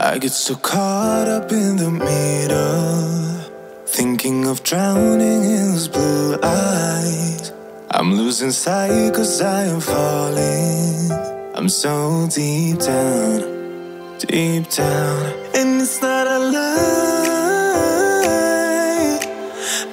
I get so caught up in the middle, thinking of drowning in those blue eyes. I'm losing sight 'cause I am falling. I'm so deep down, and it's not a lie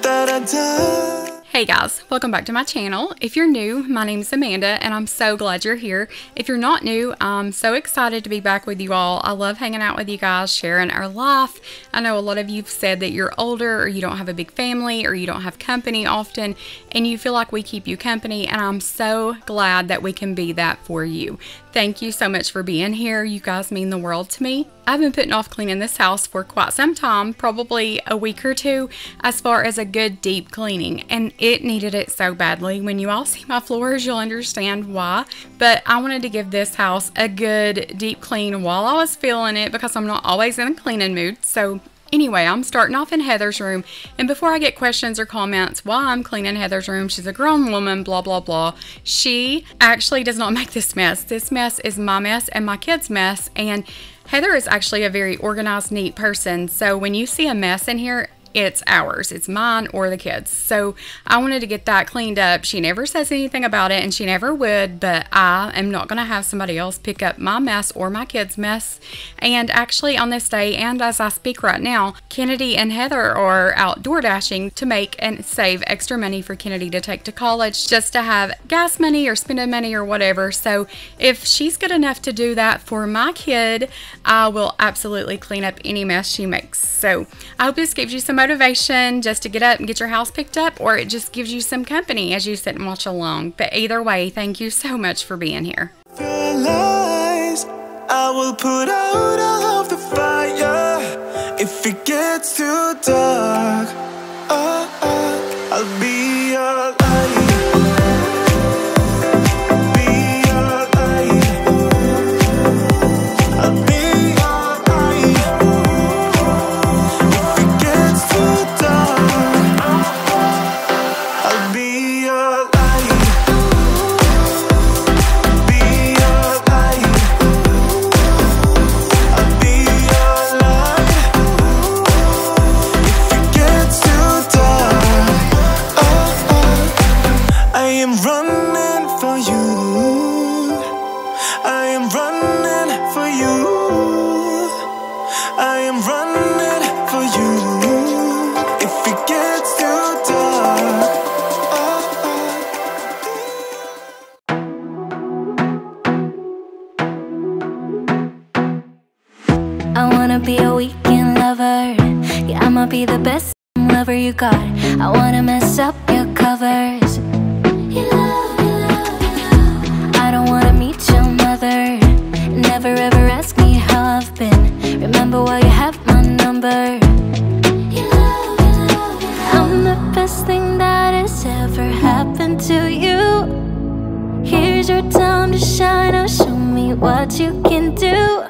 that I die. Hey guys, welcome back to my channel. If you're new, my name's Amanda and I'm so glad you're here. If you're not new, I'm so excited to be back with you all. I love hanging out with you guys, sharing our life. I know a lot of you have said that you're older or you don't have a big family or you don't have company often and you feel like we keep you company, and I'm so glad that we can be that for you. Thank you so much for being here. You guys mean the world to me. I've been putting off cleaning this house for quite some time, probably a week or two, as far as a good deep cleaning, and it needed it so badly. When you all see my floors, you'll understand why, but I wanted to give this house a good deep clean while I was feeling it because I'm not always in a cleaning mood. So anyway, I'm starting off in Heather's room, and before I get questions or comments why I'm cleaning Heather's room, she's a grown woman, blah, blah, blah. She actually does not make this mess. This mess is my mess and my kids' mess, and Heather is actually a very organized, neat person. So when you see a mess in here, it's ours. It's mine or the kids. So I wanted to get that cleaned up. She never says anything about it, and she never would, but I am not going to have somebody else pick up my mess or my kids' mess. And actually on this day, and as I speak right now, Kennedy and Heather are out door dashing to make and save extra money for Kennedy to take to college, just to have gas money or spending money or whatever. So if she's good enough to do that for my kid, I will absolutely clean up any mess she makes. So I hope this gives you some motivation just to get up and get your house picked up, or it just gives you some company as you sit and watch along. But either way, thank you so much for being here. Realize I will put out all of the fire if it gets too dark. I'll be your light. Be a weekend lover, yeah, I'ma be the best lover you got. I wanna mess up your covers. I don't wanna meet your mother. Never ever ask me how I've been. Remember why you have my number. I'm the best thing that has ever happened to you. Here's your time to shine. Now show me what you can do.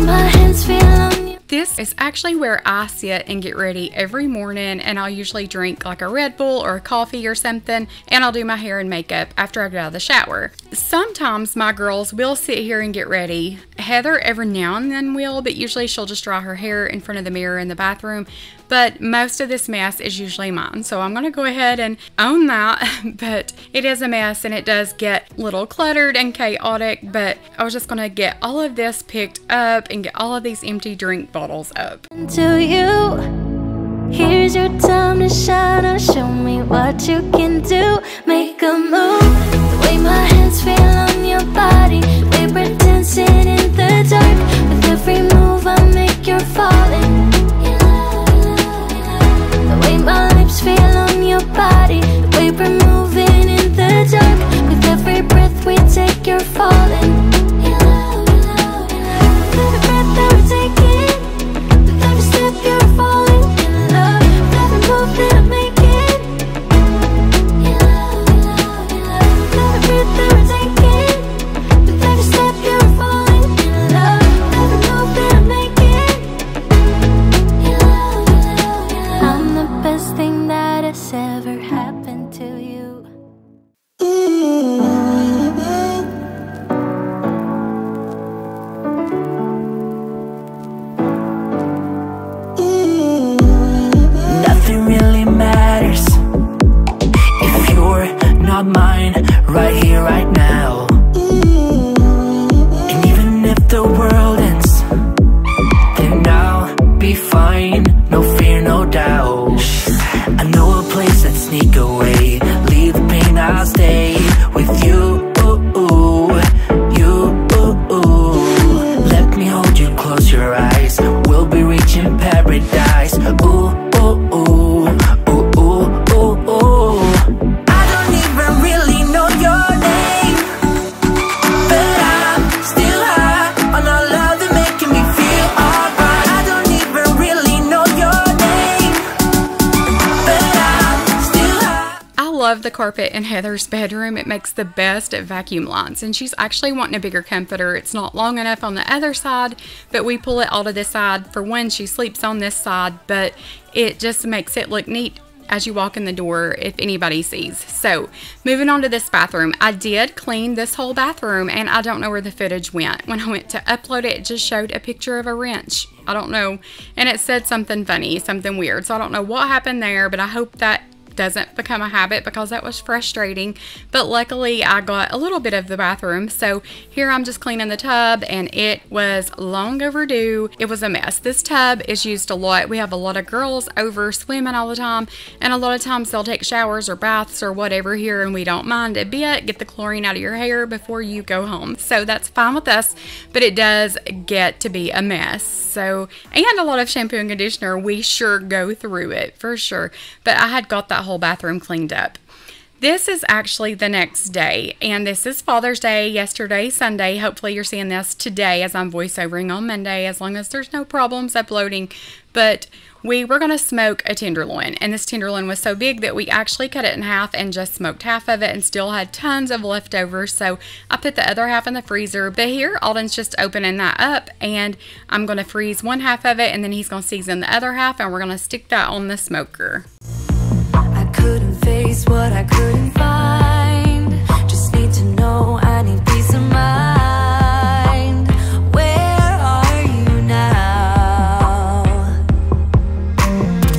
My hands feel on you. This is actually where I sit and get ready every morning, and I'll usually drink like a Red Bull or a coffee or something, and I'll do my hair and makeup after I get out of the shower. Sometimes my girls will sit here and get ready. Heather every now and then will, but usually she'll just dry her hair in front of the mirror in the bathroom. But most of this mess is usually mine, so I'm going to go ahead and own that. But it is a mess, and it does get a little cluttered and chaotic, but I was just going to get all of this picked up and get all of these empty drink bottles up. To you, here's your time to shine. Now show me what you can do. Make a move. The way my hands feel on your body, the way we're dancing in the dark. With every move I make, you're falling. The way my lips feel on your body, the way we're moving in the dark. With every breath we take, you're falling. With every breath that we're taking, with every step you're falling in love. With every move that I'm making, with every breath that we're taking, with every step you're falling. right here, right now. And even if the world ends, then I'll be fine, no fear, no doubt. I know a place that sneak away, leave the pain, I'll stay with you. Let me hold you, close your eyes, we'll be reaching paradise. Ooh, ooh, ooh, ooh, ooh, ooh, ooh. I don't even really know your name, but I'm still high on all love that making me feel alright. I don't even really know your name, but I'm still high. I love the carpet in Heather's bedroom. It makes the best vacuum lines, and she's actually wanting a bigger comforter. It's not long enough on the other side, but we pull it all to this side for when she sleeps on this side, but it just makes it look neat as you walk in the door if anybody sees. So moving on to this bathroom, I did clean this whole bathroom, and I don't know where the footage went. When I went to upload it, it just showed a picture of a wrench. I don't know, and it said something funny, something weird, so I don't know what happened there, but I hope that doesn't become a habit because that was frustrating. But luckily I got a little bit of the bathroom, so here I'm just cleaning the tub, and it was long overdue. It was a mess. This tub is used a lot. We have a lot of girls over swimming all the time, and a lot of times they'll take showers or baths or whatever here, and we don't mind a bit. Get the chlorine out of your hair before you go home, so that's fine with us, but it does get to be a mess. So, and a lot of shampoo and conditioner, we sure go through it for sure. But I had got that whole bathroom cleaned up. This is actually the next day, and this is Father's Day, yesterday, Sunday. Hopefully you're seeing this today as I'm voiceovering on Monday, as long as there's no problems uploading. But we were going to smoke a tenderloin, and this tenderloin was so big that we actually cut it in half and just smoked half of it and still had tons of leftovers. So I put the other half in the freezer, but here Alden's just opening that up, and I'm going to freeze one half of it, and then he's going to season the other half, and we're going to stick that on the smoker. I couldn't face what I couldn't find. Just need to know, I need peace of mind. Where are you now?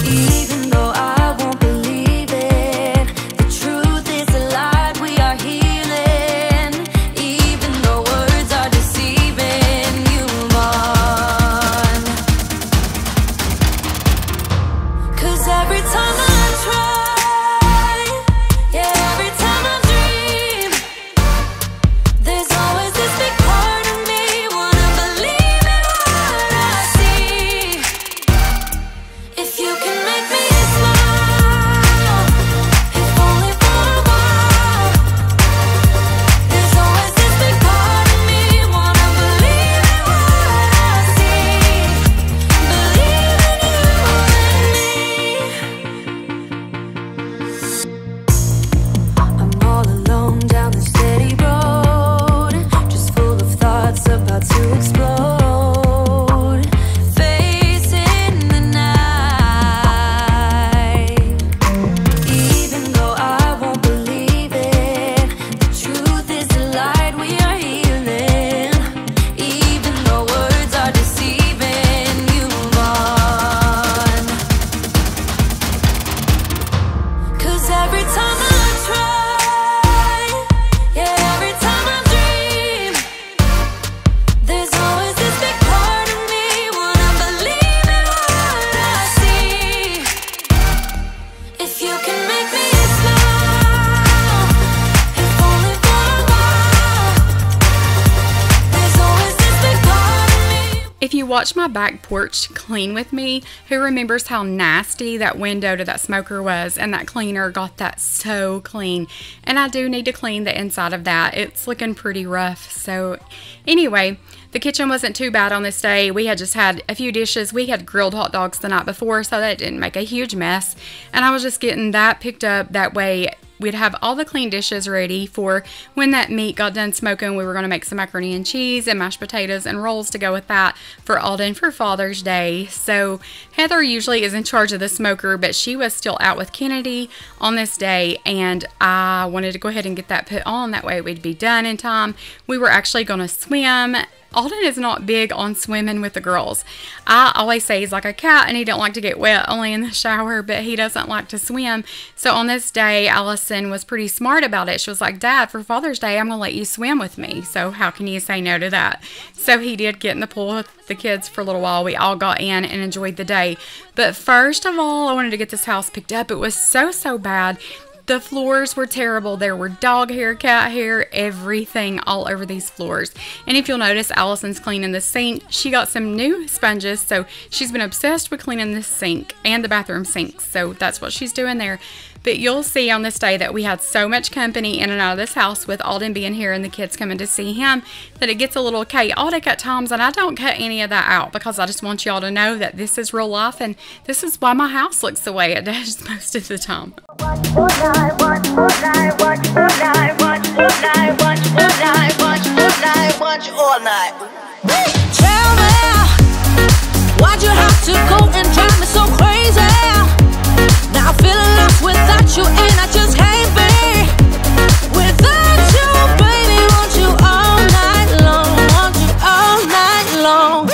Even though I won't believe it, the truth is a lie, we are healing. Even though words are deceiving, you move on. 'Cause every time I try, yeah, every time I dream, there's always this big part of me wanna believe in what I see. If you can make me smile, if only for a while, there's always this big part of me wanna believe in what I see. Believe in you and me. I'm all alone down the steady road, just full of thoughts about to explode. Facing the night, even though I won't believe it, the truth is a lie, we are healing. Even though words are deceiving, you move on. 'Cause every time I try, yeah, every time I dream, there's always this big part of me wanna believe in what I see. If you can make me smile, if only for a while, there's always this big part of me. If you watch my back porch clean with me, who remembers how nasty that window to that smoker was, and that cleaner got that so clean. And I do need to clean the inside of that. It's looking pretty rough. So anyway, the kitchen wasn't too bad on this day. We had just had a few dishes. We had grilled hot dogs the night before, so that didn't make a huge mess. And I was just getting that picked up. That way we'd have all the clean dishes ready for when that meat got done smoking. We were going to make some macaroni and cheese and mashed potatoes and rolls to go with that for Alden for Father's Day. So Heather usually is in charge of the smoker, but she was still out with Kennedy on this day, and I wanted to go ahead and get that put on. That way we'd be done in time. We were actually going to swim. Alden is not big on swimming with the girls. I always say he's like a cat and he don't like to get wet, only in the shower, but he doesn't like to swim. So on this day, Alice Allison was pretty smart about it. She was like, Dad, for Father's Day, I'm going to let you swim with me. So how can you say no to that? So he did get in the pool with the kids for a little while. We all got in and enjoyed the day. But first of all, I wanted to get this house picked up. It was so bad. The floors were terrible. There were dog hair, cat hair, everything all over these floors. And if you'll notice, Allison's cleaning the sink. She got some new sponges, so she's been obsessed with cleaning the sink and the bathroom sinks. So that's what she's doing there. But you'll see on this day that we had so much company in and out of this house with Alden being here and the kids coming to see him that it gets a little chaotic at times, and I don't cut any of that out because I just want y'all to know that this is real life and this is why my house looks the way it does most of the time. Tell me, why'd you have to go and drive me so crazy? Now I'm feeling lost without you, and I just can't be without you, baby. Want you all night long, want you all night long.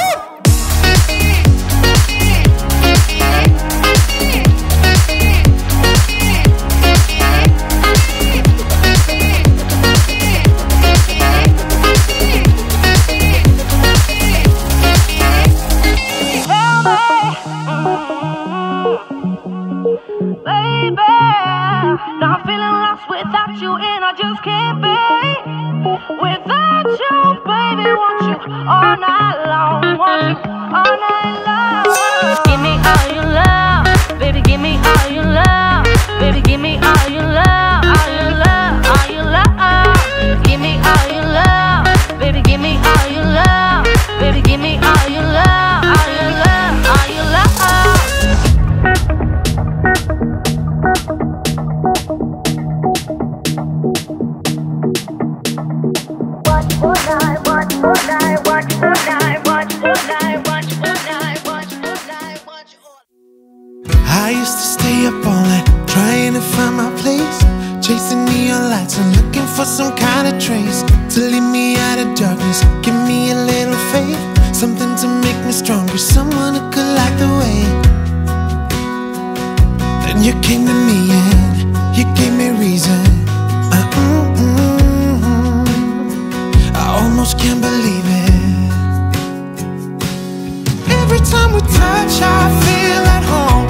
Now I'm feeling lost without you, and I just can't be without you, baby. Want you all night long, want you all night long. Give me all your love, baby. Give me all your love, baby. Give me all your love, all your love, all your love. Give me all your love, baby. Give me all your love, baby. Give me all your love, all your love, all your love. I used to stay up all night trying to find my place, chasing neon lights and looking for some kind of trace to lead me out of darkness. Give me a little faith, something to make me stronger, someone who could light the way. Then you came to me and you gave me reason. I almost can't believe it. Every time we touch, I feel at home.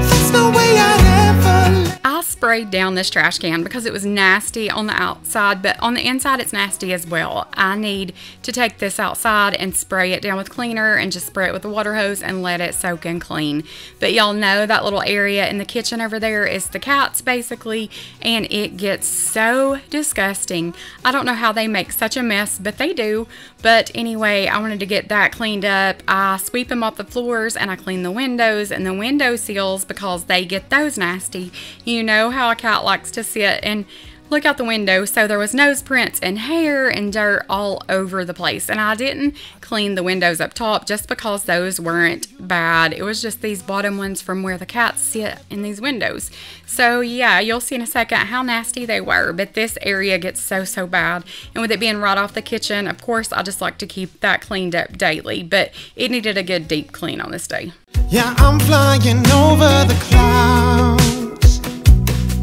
There's no way I'd ever. I sprayed down this trash can because it was nasty on the outside, but on the inside it's nasty as well. I need to take this outside and spray it down with cleaner and just spray it with the water hose and let it soak and clean. But y'all know that little area in the kitchen over there is the cats basically, and it gets so disgusting. I don't know how they make such a mess, but they do. But anyway, I wanted to get that cleaned up. I sweep them off the floors and I clean the windows and the window sills because they get those nasty. You know how a cat likes to sit and look out the window, so there was nose prints and hair and dirt all over the place. And I didn't clean the windows up top just because those weren't bad. It was just these bottom ones from where the cats sit in these windows. So yeah, you'll see in a second how nasty they were, but this area gets so bad. And with it being right off the kitchen, of course, I just like to keep that cleaned up daily, but it needed a good deep clean on this day. Yeah, I'm flying over the clouds,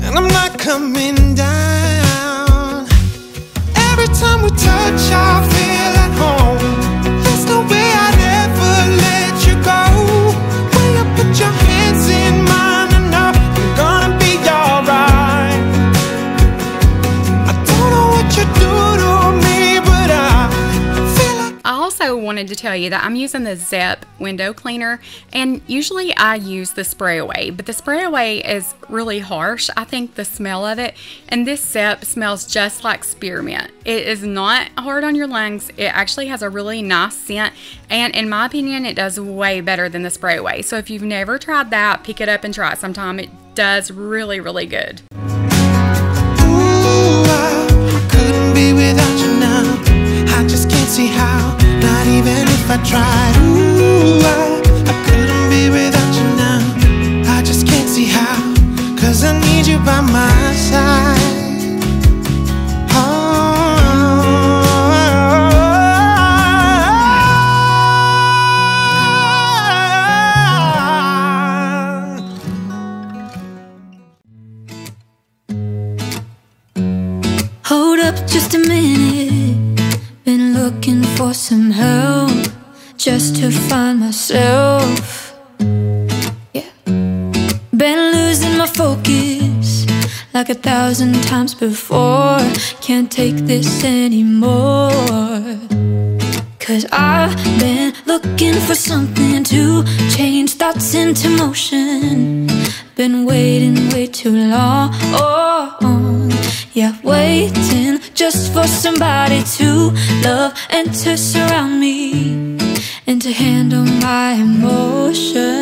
and I'm not coming down. Every time we touch, I feel at home. There's no way I'd ever let you go. When you put your hands in mine, I know you're gonna be alright. I don't know what you do to me, but I feel like. I also wanted to tell you that I'm using the Zep window cleaner, and usually I use the spray away, but the spray away is really harsh. I think the smell of it, and this Zep smells just like spearmint. It is not hard on your lungs. It actually has a really nice scent, and in my opinion, it does way better than the spray away. So if you've never tried that, pick it up and try it sometime. It does really good. Ooh, I couldn't be without you now. I just can't see how, not even if I tried. Ooh, I couldn't be without you now. I just can't see how, 'cause I need you by my side. just a minute. Been looking for some help just to find myself. Yeah. Been losing my focus like 1,000 times before. Can't take this anymore. 'Cause I've been looking for something to change thoughts into motion. Been waiting way too long. Yeah, waiting just for somebody to love and to surround me and to handle my emotions.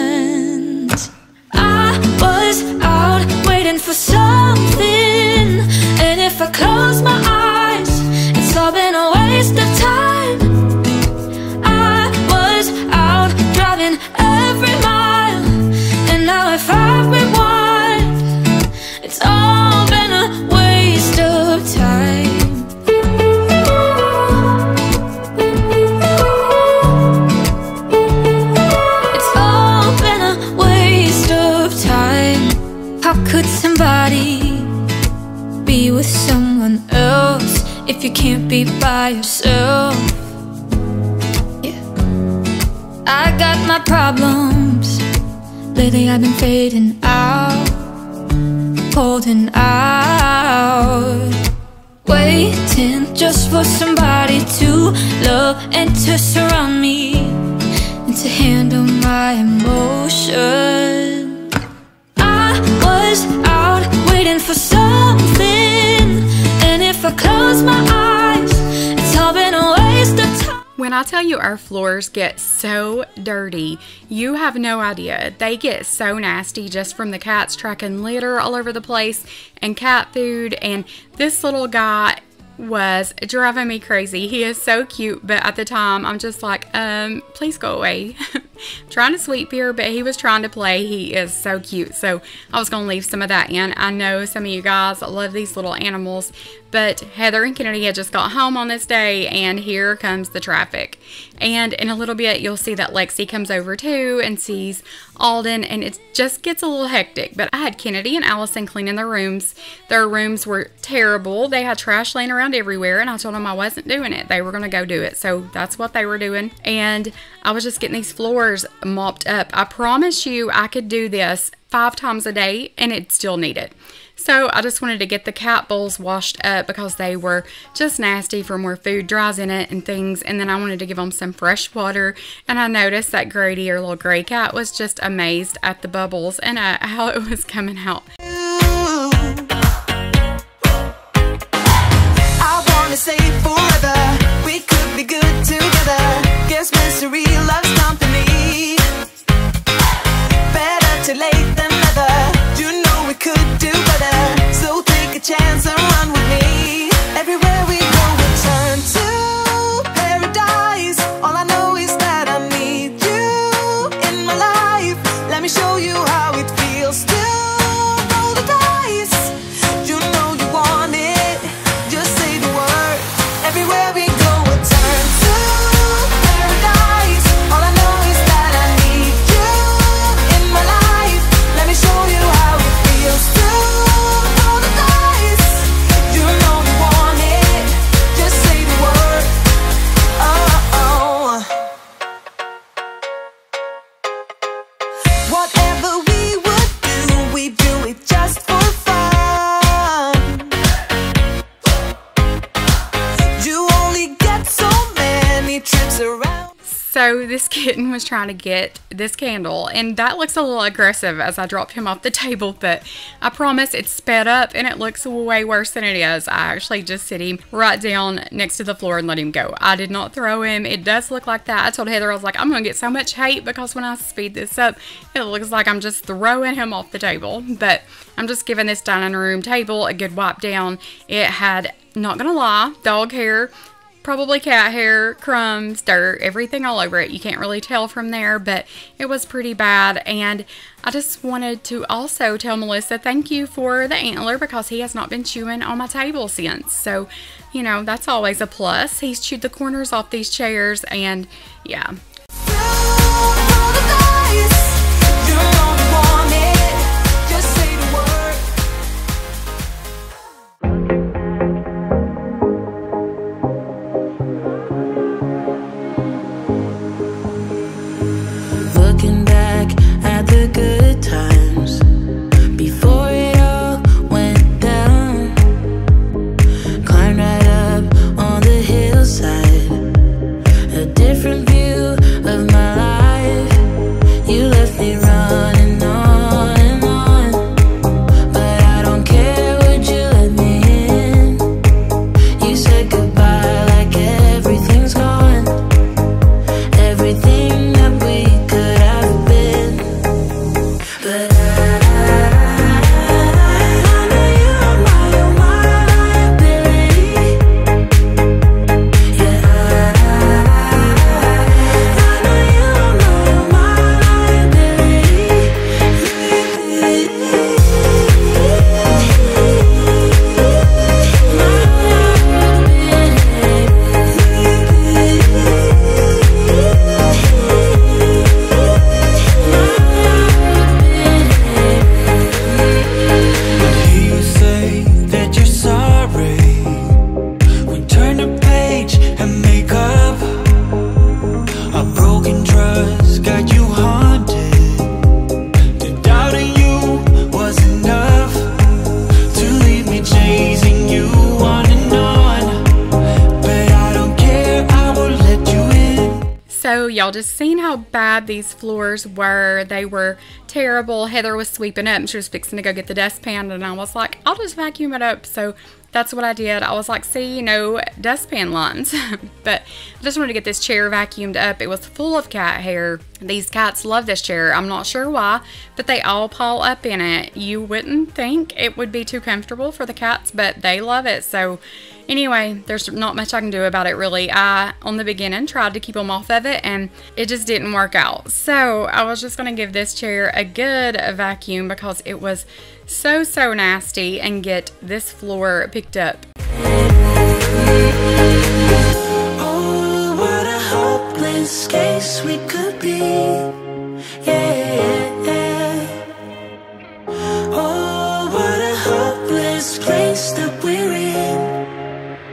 I was out waiting for something, and if I close my eyes, it's all been a waste of time. I was out driving every mile, and now if I rewind, it's all been a waste of time. It's all been a waste of time. How could somebody be with someone else if you can't be by yourself? Yeah. I got my problems. Lately I've been fading out, holding out, waiting just for somebody to love and to surround me and to handle my emotion. I was out waiting for something, and if I close my eyes, it's all been a waste of time. When I tell you our floors get so dirty, you have no idea. They get so nasty just from the cats tracking litter all over the place and cat food. And this little guy was driving me crazy. He is so cute, but at the time I'm just like, please go away. Trying to sweep here, but he was trying to play. He is so cute, so I was gonna leave some of that in. I know some of you guys love these little animals, but Heather and Kennedy had just got home on this day, and here comes the traffic. And in a little bit you'll see that Lexi comes over too and sees Alden, and it just gets a little hectic. But I had Kennedy and Allison cleaning their rooms. Their rooms were terrible. They had trash laying around everywhere, and I told them I wasn't doing it. They were gonna go do it, so that's what they were doing. And I was just getting these floors mopped up. I promise you I could do this 5 times a day and it'd still need it. So I just wanted to get the cat bowls washed up because they were just nasty from where food dries in it and things. And then I wanted to give them some fresh water. And I noticed that Grady, our little gray cat, was just amazed at the bubbles and how it was coming out. I wanna say forever, we could be good together. Guess misery loves company. Better too late than never. You know we could do better. So take a chance and run with me. Everywhere we go we turn to paradise. All I know is that I need you in my life. Let me show you how it feels to roll the dice. You know you want it, just say the word. Everywhere we go we turn to paradise. All I know is that I need you in my life. Let me show you how it feels to roll the dice. You know you want it, just say the word. Whatever we would do it just for fun. You only get so many trips around. So this kitten was trying to get this candle, and that looks a little aggressive as I dropped him off the table, but I promise it's sped up and it looks way worse than it is. I actually just sit him right down next to the floor and let him go. I did not throw him. It does look like that. I told Heather, I was like, I'm gonna get so much hate because when I speed this up, it looks like I'm just throwing him off the table. But I'm just giving this dining room table a good wipe down. It had, not gonna lie, dog hair, probably cat hair, crumbs, dirt, everything all over it. You can't really tell from there, but it was pretty bad. And I just wanted to also tell Melissa thank you for the antler because he has not been chewing on my table since. So, you know, that's always a plus. He's chewed the corners off these chairs, and yeah. everything that we could have been. But I know you're my liability. Yeah, I know you're my liability. You say that you're sorry. We turn the page and make up. A broken trust got you haunted. To doubting you was enough to leave me chasing you on and on. But I don't care, I will let you in. So y'all just seen how bad these floors were. They were terrible. Heather was sweeping up and she was fixing to go get the dustpan, and I was like, I'll just vacuum it up. So that's what I did. I was like, see, no dustpan lines. But I just wanted to get this chair vacuumed up. It was full of cat hair. These cats love this chair. I'm not sure why, but they all pile up in it. You wouldn't think it would be too comfortable for the cats, but they love it. So anyway, there's not much I can do about it, really. I, on the beginning, tried to keep them off of it, and it just didn't work out. So I was just going to give this chair a good vacuum because it was so nasty, and get this floor picked up. Oh, what a hopeless case we could be. Yeah. Oh, what a hopeless place that we're in.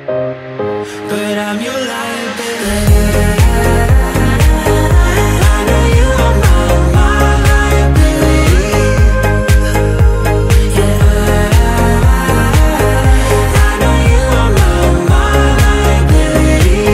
But I'm your liability. I know you are my liability. Yeah. I know you are my liability.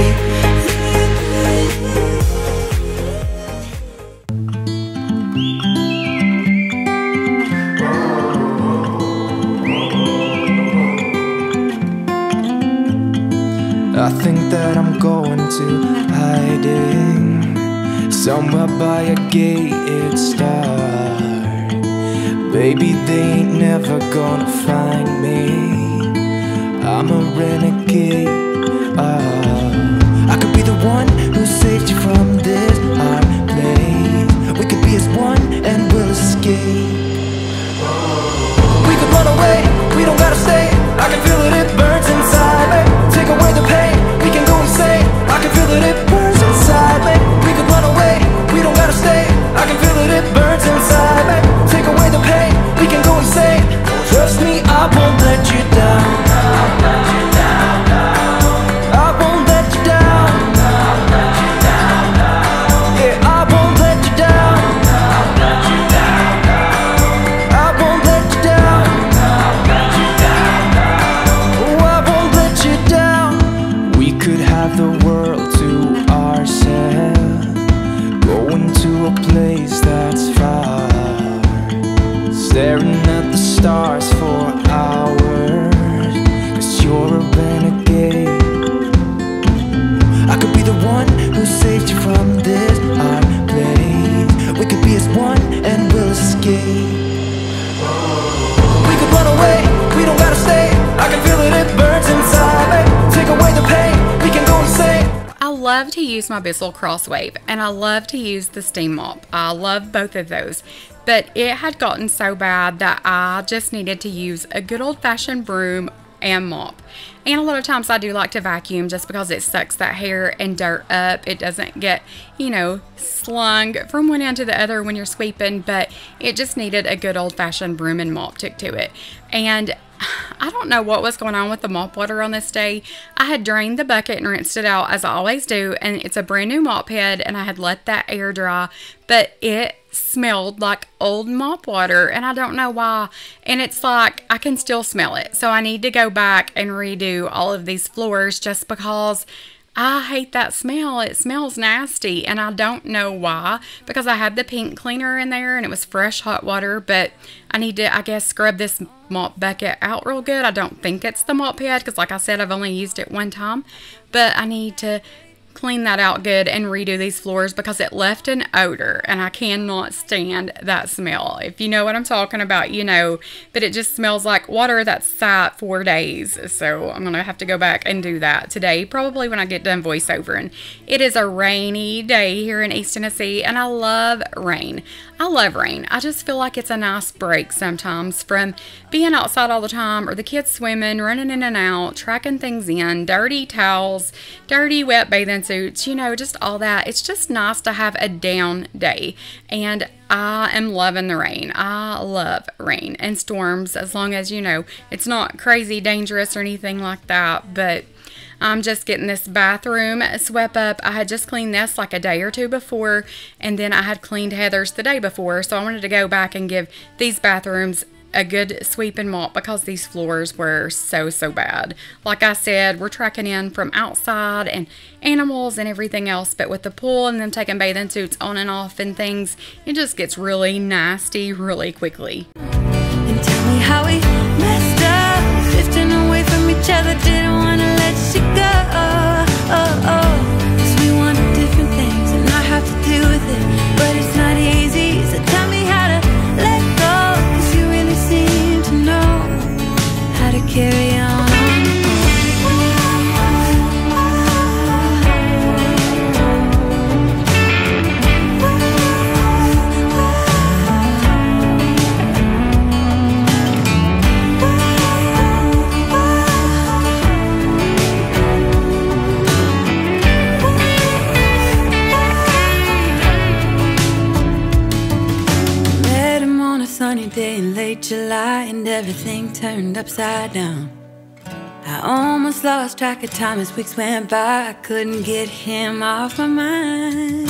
I think that I'm going to hiding somewhere by a gated star. Baby, they ain't never gonna find me. I'm a renegade. I could be the one who saved you from this hard place. We could be as one and we'll escape. We could run away, we don't gotta stay. I can feel it, it burns inside me. Take away the pain, we can go insane. I can feel it, it burns inside me. We could run away, we don't gotta stay. I can feel it, it burns inside me. Take away the pain, we can go insane. Trust me, I won't let you down. I won't let you down. Yeah, I won't let you down. I won't let you down. Oh, I won't let you down. We could have the world to ourselves, going to a place that's far, staring at the stars for hours, 'cause you're a renegade. I could be the one who saved you from this hard place. We could be as one and we'll escape. We could run away, we don't gotta stay. I can feel it, it burns inside me. Take away the pain, we can go insane. I love to use my Bissell Crosswave, and I love to use the steam mop. I love both of those. But it had gotten so bad that I just needed to use a good old-fashioned broom and mop. And a lot of times I do like to vacuum just because it sucks that hair and dirt up. It doesn't get, you know, slung from one end to the other when you're sweeping, but it just needed a good old-fashioned broom and mop to it. And I don't know what was going on with the mop water on this day. I had drained the bucket and rinsed it out as I always do, and it's a brand new mop head, and I had let that air dry, but it smelled like old mop water, and I don't know why. And it's like I can still smell it, so I need to go back and redo all of these floors just because I hate that smell. It smells nasty, and I don't know why, because I had the pink cleaner in there and it was fresh hot water, but I need to, I guess, scrub this mop bucket out real good. I don't think it's the mop head because, like I said, I've only used it one time, but I need to clean that out good and redo these floors because it left an odor, and I cannot stand that smell. If you know what I'm talking about, you know, but it just smells like water that's sat 4 days. So I'm gonna have to go back and do that today, probably when I get done voiceover. And it is a rainy day here in East Tennessee, and I love rain. I love rain. I just feel like it's a nice break sometimes from being outside all the time, or the kids swimming, running in and out, tracking things in, dirty towels, dirty wet bathing suits, you know, just all that. It's just nice to have a down day, and I am loving the rain. I love rain and storms, as long as, you know, it's not crazy dangerous or anything like that. But I'm just getting this bathroom swept up. I had just cleaned this like a day or two before, and then I had cleaned Heather's the day before, so I wanted to go back and give these bathrooms a good sweep and mop because these floors were so bad. Like I said, we're tracking in from outside and animals and everything else, but with the pool and them taking bathing suits on and off and things, it just gets really nasty really quickly. And tell me how we messed up, drifting away from each other, didn't want to let you go. Cause we want different things and I have to deal with it, but it's not easy, so tell me how to let go, cause you really seem to know how to carry on. Sunny day in late July, and everything turned upside down. I almost lost track of time as weeks went by. I couldn't get him off my mind.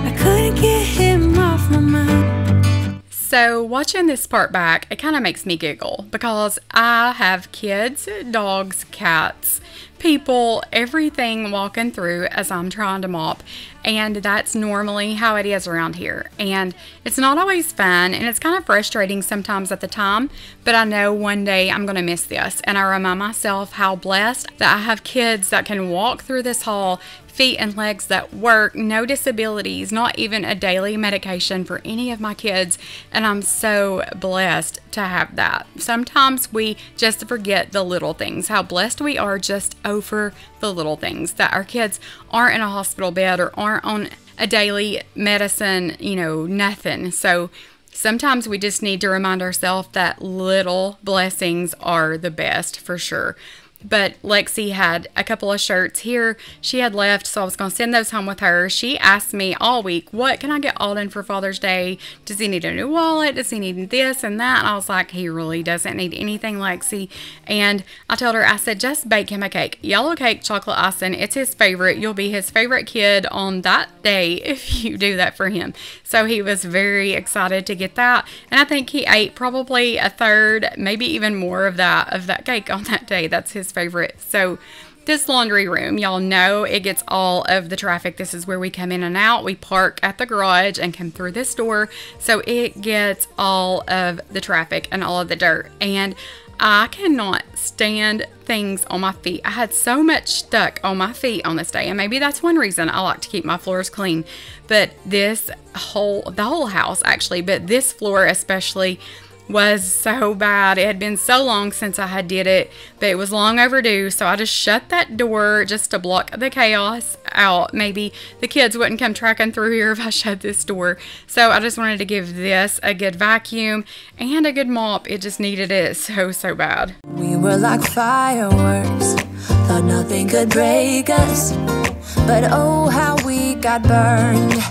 I couldn't get him off my mind. So watching this part back, it kind of makes me giggle because I have kids, dogs, cats, people, everything walking through as I'm trying to mop, and that's normally how it is around here. And it's not always fun, and it's kind of frustrating sometimes at the time, but I know one day I'm going to miss this, and I remind myself how blessed that I have kids that can walk through this hall, feet and legs that work, no disabilities, not even a daily medication for any of my kids, and I'm so blessed to have that. Sometimes we just forget the little things, how blessed we are just over the little things, that our kids aren't in a hospital bed or aren't on a daily medicine, you know, nothing. So sometimes we just need to remind ourselves that little blessings are the best for sure. But Lexi had a couple of shirts here she had left, so I was going to send those home with her. She asked me all week, what can I get Alden for Father's Day? Does he need a new wallet? Does he need this and that? And I was like, he really doesn't need anything, Lexi. And I told her, I said, just bake him a cake. Yellow cake, chocolate icing. It's his favorite. You'll be his favorite kid on that day if you do that for him. So he was very excited to get that. And I think he ate probably a third, maybe even more of that cake on that day. That's his favorite. So this laundry room, y'all know it gets all of the traffic. This is where we come in and out. We park at the garage and come through this door, so it gets all of the traffic and all of the dirt, and I cannot stand things on my feet. I had so much stuck on my feet on this day, and maybe that's one reason I like to keep my floors clean. But the whole house actually, but this floor especially was so bad. It had been so long since I had did it, but it was long overdue, so I just shut that door just to block the chaos out. Maybe the kids wouldn't come tracking through here if I shut this door. So I just wanted to give this a good vacuum and a good mop. It just needed it so bad. We were like fireworks, thought nothing could break us, but oh how we got burned.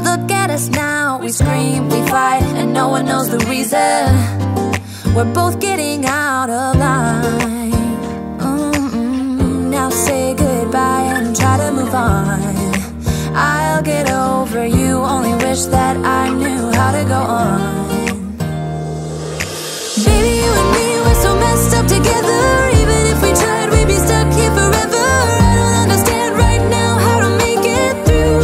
Look at us now, we scream, we fight, and no one knows the reason. We're both getting out of line. Now say goodbye and try to move on. I'll get over you, only wish that I knew how to go on. Baby, you and me, we're so messed up together. Even if we tried, we'd be stuck here forever. I don't understand right now how to make it through,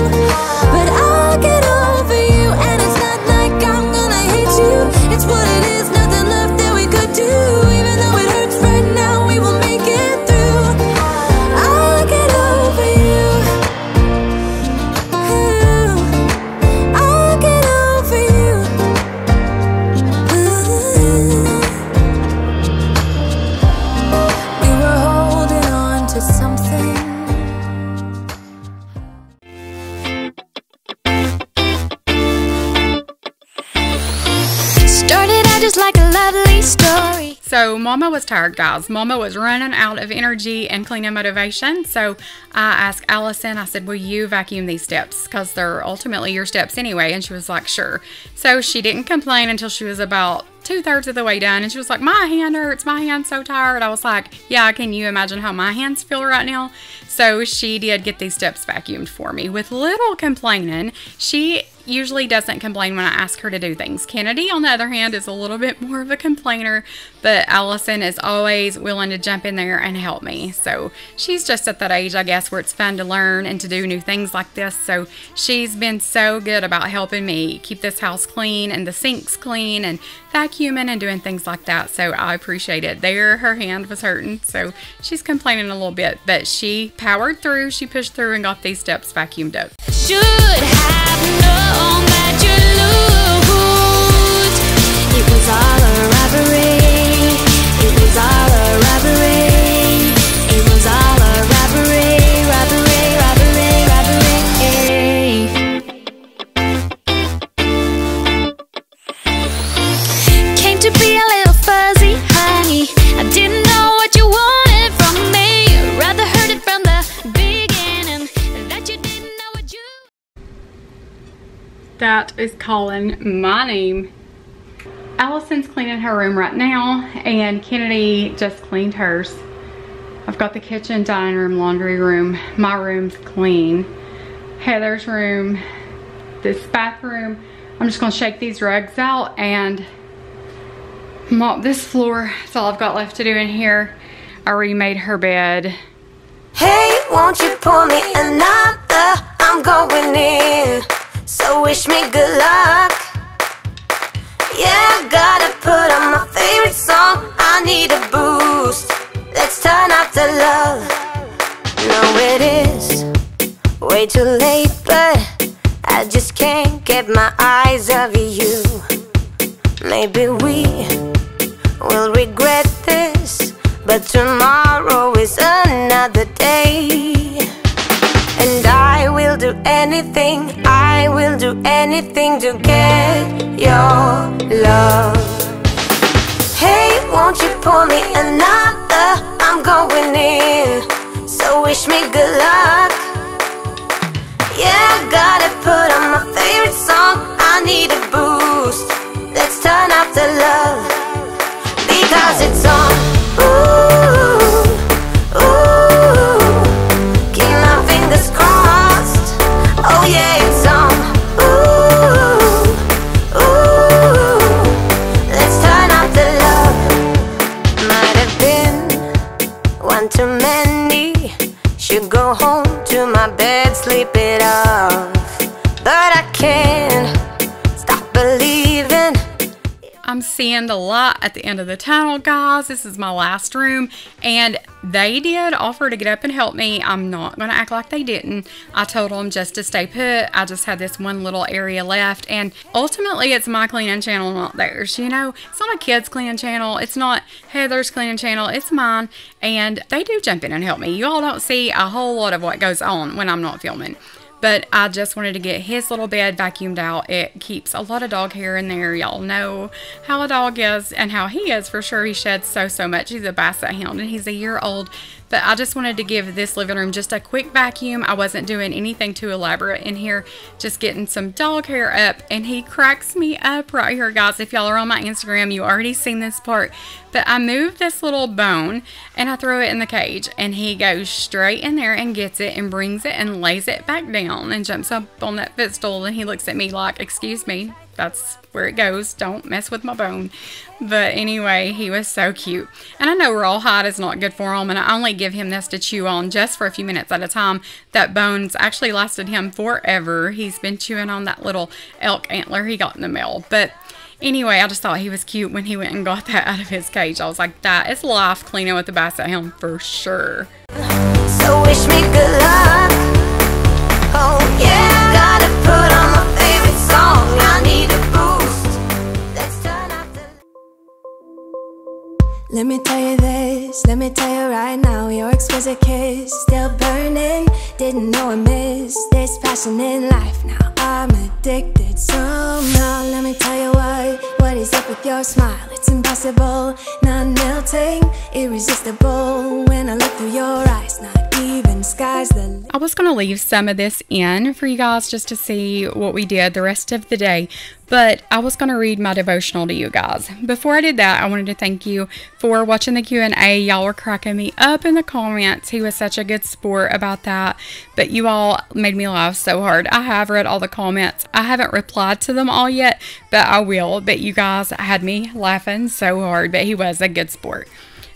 but I'll get over you, and it's not like I'm gonna hate you. It's what it is, nothing left that we could do. Even though it hurts right now, we will make it just like a lovely story. So Mama was tired, guys. Mama was running out of energy and cleaning motivation. So I asked Allison, I said, will you vacuum these steps? Because they're ultimately your steps anyway. And she was like, sure. So she didn't complain until she was about 2/3 of the way done. And she was like, my hand hurts. My hand's so tired. I was like, yeah, can you imagine how my hands feel right now? So she did get these steps vacuumed for me with little complaining. She usually doesn't complain when I ask her to do things. Kennedy, on the other hand, is a little bit more of a complainer, but Allison is always willing to jump in there and help me. So she's just at that age, I guess, where it's fun to learn and to do new things like this. So she's been so good about helping me keep this house clean and the sinks clean and vacuuming and doing things like that. So I appreciate it. There, her hand was hurting, so she's complaining a little bit, but she powered through, she pushed through and got these steps vacuumed up. Should have known that you'd lose. It was all a robbery. It was all a robbery. It was all a robbery. Robbery, robbery, robbery. Came to be a little fuzzy, honey. I didn't know what you wanted from me. Rather heard it from the beginning that you didn't know what you. That is calling my name. Allison's cleaning her room right now, and Kennedy just cleaned hers. I've got the kitchen, dining room, laundry room. My room's clean. Heather's room, this bathroom. I'm just gonna shake these rugs out and mop this floor. That's all I've got left to do in here. I remade her bed. Hey, won't you pour me another? I'm going in, so wish me good luck. Yeah, gotta put on my favorite song. I need a boost. Let's turn up the love. No, it is way too late, but I just can't get my eyes off you. Maybe we will regret this, but tomorrow is another day. And I will do anything to get your love. Hey, won't you pour me another? I'm going in, so wish me good luck. Yeah, gotta put on my favorite song. I need a boost. Let's turn up the love, because it's on. Ooh, ooh, keep my fingers crossed. Oh yeah, it's on. Ooh, ooh, let's turn up the love. Might have been one too many. Should go home to my bed, sleep it off, but I can't stop believing. I'm seeing the light at the end of the tunnel, guys. This is my last room, and they did offer to get up and help me. I'm not going to act like they didn't. I told them just to stay put. I just had this one little area left, and ultimately it's my cleaning channel, not theirs. You know, it's not a kid's cleaning channel. It's not Heather's cleaning channel. It's mine, and they do jump in and help me. You all don't see a whole lot of what goes on when I'm not filming. But I just wanted to get his little bed vacuumed out. It keeps a lot of dog hair in there. Y'all know how a dog is and how he is for sure. He sheds so much. He's a basset hound and he's a year old. But I just wanted to give this living room just a quick vacuum. I wasn't doing anything too elaborate in here. Just getting some dog hair up. And he cracks me up right here, guys. If y'all are on my Instagram, you already seen this part. But I moved this little bone and I throw it in the cage. And he goes straight in there and gets it and brings it and lays it back down and jumps up on that footstool. And he looks at me like, excuse me, that's where it goes. Don't mess with my bone. But anyway, he was so cute. And I know rawhide is not good for him, and I only give him this to chew on just for a few minutes at a time. That bone's actually lasted him forever. He's been chewing on that little elk antler he got in the mail. But anyway, I just thought he was cute when he went and got that out of his cage. I was like, that is life cleaning with the basset hound for sure. So wish me good luck. Oh yeah, gotta put on my favorite song. I need a boost. Let's turn up the. Let me tell you this, let me tell you right now, your exquisite kiss still burning. Didn't know I missed this passion in life. Now I'm addicted somehow. Let me tell you what What is up with your smile? It's impossible, not melting, irresistible. When I look through your eyes, not even sky's the limit. I was going to leave some of this in for you guys just to see what we did the rest of the day, but I was going to read my devotional to you guys. Before I did that, I wanted to thank you for watching the Q&A. Y'all were cracking me up in the comments. He was such a good sport about that, but you all made me laugh so hard. I have read all the comments. I haven't replied to them all yet, but I will. But you guys had me laughing so hard, but he was a good sport.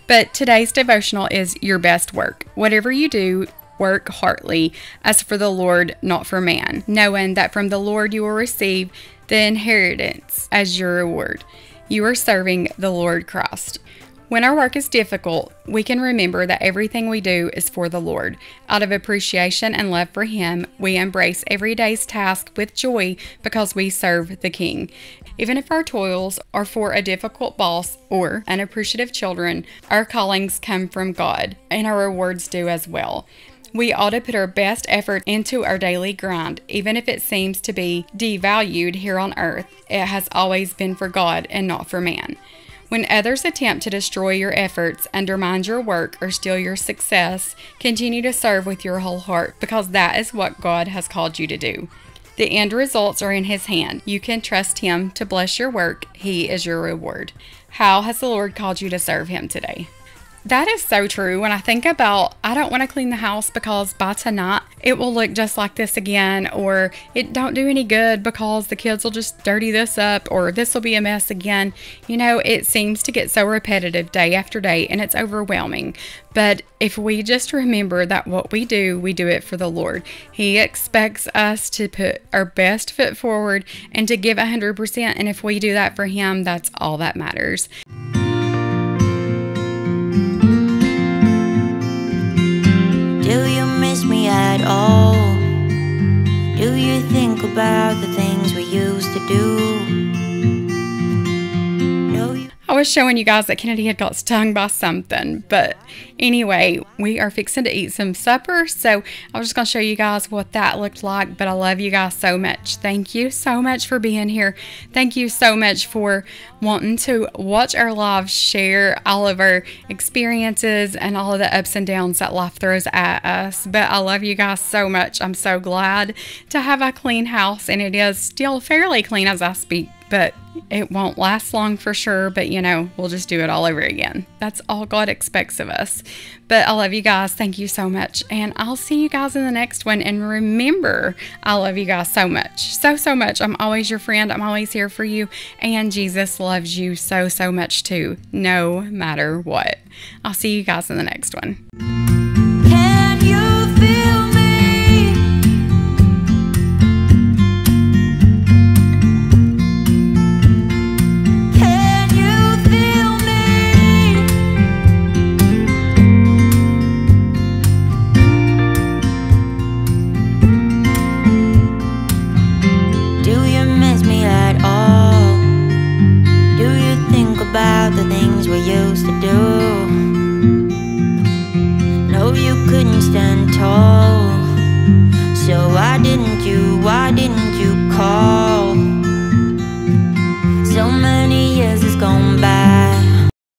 But today's devotional is your best work. Whatever you do, work heartily, as for the Lord, not for man, knowing that from the Lord you will receive the inheritance as your reward. You are serving the Lord Christ. When our work is difficult, we can remember that everything we do is for the Lord. Out of appreciation and love for Him, we embrace every day's task with joy because we serve the King. Even if our toils are for a difficult boss or unappreciative children, our callings come from God, and our rewards do as well. We ought to put our best effort into our daily grind, even if it seems to be devalued here on earth. It has always been for God and not for man. When others attempt to destroy your efforts, undermine your work, or steal your success, continue to serve with your whole heart, because that is what God has called you to do. The end results are in His hand. You can trust Him to bless your work. He is your reward. How has the Lord called you to serve Him today? That is so true. When I think about, I don't want to clean the house because by tonight it will look just like this again, or it don't do any good because the kids will just dirty this up, or this will be a mess again. You know, it seems to get so repetitive day after day, and it's overwhelming. But if we just remember that what we do it for the Lord. He expects us to put our best foot forward and to give 100%. And if we do that for Him, that's all that matters. Do you miss me at all? Do you think about the things we used to do? I was showing you guys that Kennedy had got stung by something, but anyway, we are fixing to eat some supper, so I was just going to show you guys what that looked like. But I love you guys so much. Thank you so much for being here. Thank you so much for wanting to watch our lives, share all of our experiences and all of the ups and downs that life throws at us. But I love you guys so much. I'm so glad to have a clean house, and it is still fairly clean as I speak, but it won't last long for sure. But you know, we'll just do it all over again. That's all God expects of us. But I love you guys. Thank you so much. And I'll see you guys in the next one. And remember, I love you guys so much. So much. I'm always your friend. I'm always here for you. And Jesus loves you so much too, no matter what. I'll see you guys in the next one. Can you feel me? About the things we used to do. No, you couldn't stand